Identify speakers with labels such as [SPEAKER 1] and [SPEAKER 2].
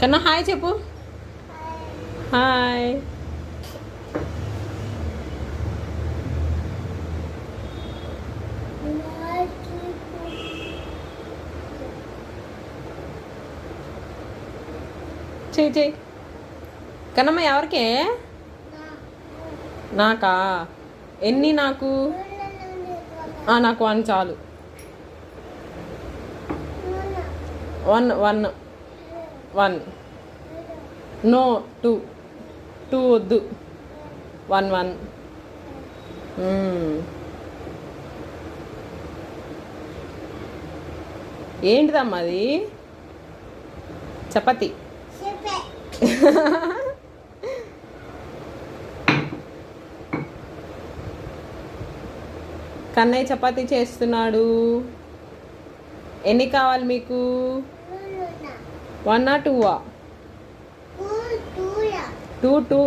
[SPEAKER 1] కన్నా హాయ్ చెప్పు. హాయ్. చెయ్యి చెయ్యి. కన్నమ్మ ఎవరికే? నాకా? ఎన్ని నాకు? నాకు 1 చాలు. 1 నో 2 వద్దు. 1 ఏంటిదమ్మా అది? చపాతి. కన్నయ్య చపాతీ చేస్తున్నాడు. ఎన్ని కావాలి మీకు? 1 2? 2